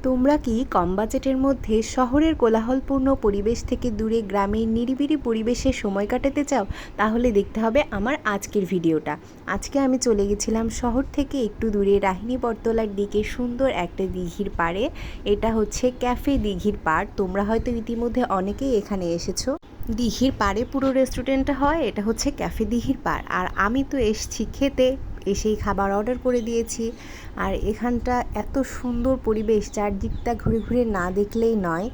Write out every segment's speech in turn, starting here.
তোমরা কি কম বাজেটের মধ্যে শহরের কোলাহলপূর্ণ পরিবেশ থেকে দূরে গ্রামের নিরিবিলি পরিবেশে সময় কাটাতে চাও? তাহলে দেখতে হবে আমার আজকের ভিডিওটা। আজকে আমি চলে গেছিলাম শহর থেকে একটু দূরে রাহিনী বটতলার দিকে সুন্দর একটা দিঘির পাড়ে। এটা হচ্ছে ক্যাফে দিঘির পাড়। তোমরা হয়তো ইতিমধ্যে অনেকেই এখানে এসেছো। দিঘির পাড়ে পুরো রেস্টুরেন্টটা হয়, এটা হচ্ছে ক্যাফে দিঘির পাড়। আর আমি তো এসেছি খেতে, এসেই খাবার অর্ডার করে দিয়েছি। আর এখানটা এত সুন্দর পরিবেশ, চারদিকটা ঘুরে ঘুরে না দেখলেই নয়।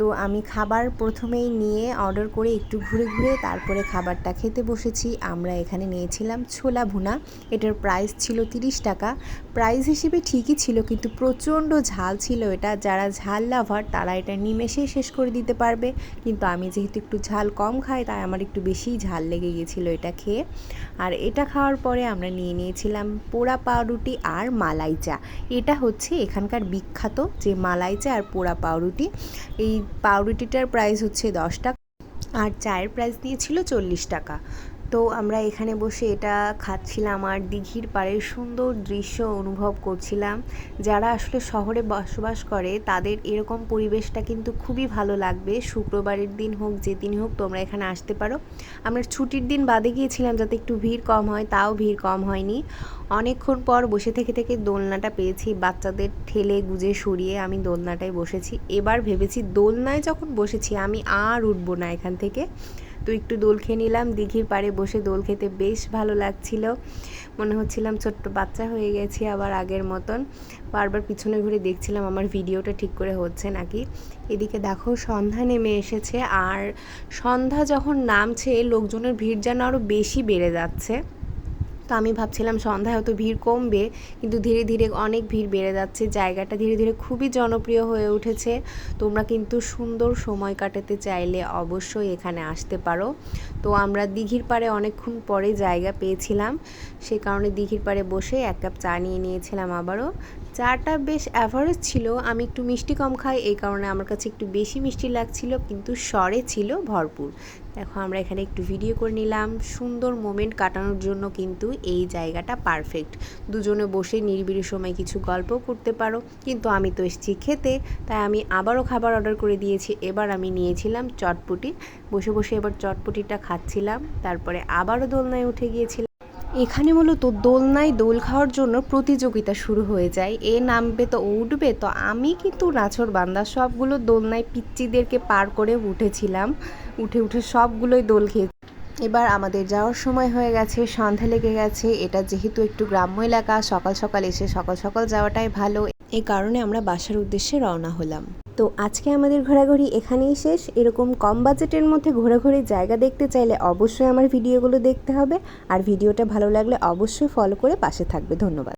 তো আমি খাবার প্রথমেই নিয়ে অর্ডার করে একটু ঘুরে ঘুরে তারপরে খাবারটা খেতে বসেছি। আমরা এখানে নিয়েছিলাম ছোলা ভুনা। এটার প্রাইস ছিল 30 টাকা। প্রাইস হিসেবে ঠিকই ছিল, কিন্তু প্রচণ্ড ঝাল ছিল এটা। যারা ঝাল লাভার তারা এটা নিমেষেই শেষ করে দিতে পারবে, কিন্তু আমি যেহেতু একটু ঝাল কম খাই তাই আমার একটু বেশিই ঝাল লেগে গেছিলো এটা খেয়ে। আর এটা খাওয়ার পরে আমরা নিয়েছিলাম পোড়া পাউরুটি আর মালাই চা। এটা হচ্ছে এখানকার বিখ্যাত, যে মালাই চা আর পোড়া পাউরুটি। এই পাউরুটিটার প্রাইস হচ্ছে 10 টাকা আর চায়ের প্রাইস দিয়েছিল 40 টাকা। তো আমরা এখানে বসে এটা খাচ্ছিলাম আর দিঘির পাড়ের সুন্দর দৃশ্য অনুভব করছিলাম। যারা আসলে শহরে বসবাস করে তাদের এরকম পরিবেশটা কিন্তু খুবই ভালো লাগবে। শুক্রবারের দিন হোক, যেদিন হোক তোমরা এখানে আসতে পারো। আমরা ছুটির দিন বাদে গিয়েছিলাম যাতে একটু ভিড় কম হয়, তাও ভিড় কম হয়নি। অনেকক্ষণ পর বসে থেকে থেকে দোলনাটা পেয়েছি। বাচ্চাদের ঠেলে গুজে সরিয়ে আমি দোলনাটায় বসেছি। এবার ভেবেছি দোলনায় যখন বসেছি আমি আর উঠবো না এখান থেকে। তো একটু দোল খেয়ে নিলাম। দিঘির পাড়ে বসে দোল খেতে বেশ ভালো লাগছিল। মনে হচ্ছিলাম ছোট্ট বাচ্চা হয়ে গেছি আবার আগের মতন। বারবার পিছনে ঘুরে দেখছিলাম আমার ভিডিওটা ঠিক করে হচ্ছে নাকি। এদিকে দেখো সন্ধ্যা নেমে এসেছে, আর সন্ধ্যা যখন নামছে লোকজনের ভিড় যেন আরও বেশি বেড়ে যাচ্ছে। তো আমি ভাবছিলাম সন্ধ্যায় হয়তো ভিড় কমবে, কিন্তু ধীরে ধীরে অনেক ভিড় বেড়ে যাচ্ছে। জায়গাটা ধীরে ধীরে খুবই জনপ্রিয় হয়ে উঠেছে। তোমরা কিন্তু সুন্দর সময় কাটাতে চাইলে অবশ্যই এখানে আসতে পারো। তো আমরা দিঘির পাড়ে অনেকক্ষণ পরে জায়গা পেয়েছিলাম, সে কারণে দিঘির পাড়ে বসে এক কাপ চা নিয়ে নিয়েছিলাম আবারও। চাটা বেশ অ্যাভারেজ ছিল। আমি একটু মিষ্টি কম খাই, এই কারণে আমার কাছে একটু বেশি মিষ্টি লাগছিল, কিন্তু স্বরে ছিল ভরপুর। দেখো আমরা এখানে একটু ভিডিও করে নিলাম। সুন্দর মোমেন্ট কাটানোর জন্য কিন্তু এই জায়গাটা পারফেক্ট। দুজনে বসে নিরিবিলি সময় কিছু গল্প করতে পারো। কিন্তু আমি তো এসেছি খেতে, তাই আমি আবারও খাবার অর্ডার করে দিয়েছি। এবার আমি নিয়েছিলাম চটপটি। বসে বসে এবার চটপটিটা খাচ্ছিলাম, তারপরে আবারও দোলনায় উঠে গিয়েছিলাম। এখানে মূলত দোলনায় দোল খাওয়ার জন্য প্রতিযোগিতা শুরু হয়ে যায়। এ নামবে তো ও উঠবে, তো আমি কিন্তু নাছোড়বান্দা সবগুলো দোলনায় পিচ্চিদেরকে পার করে উঠেছিলাম। উঠে উঠে সবগুলোই দোল খেয়ে। এবার আমাদের যাওয়ার সময় হয়ে গেছে, সন্ধ্যা লেগে গেছে। এটা যেহেতু একটু গ্রাম্য এলাকা, সকাল সকাল এসে সকাল সকাল যাওয়াটাই ভালো। এই কারণে আমরা বাসার উদ্দেশ্যে রওনা হলাম। তো আজকে আমাদের ঘোরাঘুরি এখানেই শেষ। এরকম কম বাজেটের মধ্যে ঘোরাঘুরির জায়গা দেখতে চাইলে অবশ্যই আমার ভিডিওগুলো দেখতে হবে। আর ভিডিওটা ভালো লাগলে অবশ্যই ফলো করে পাশে থাকবে। ধন্যবাদ।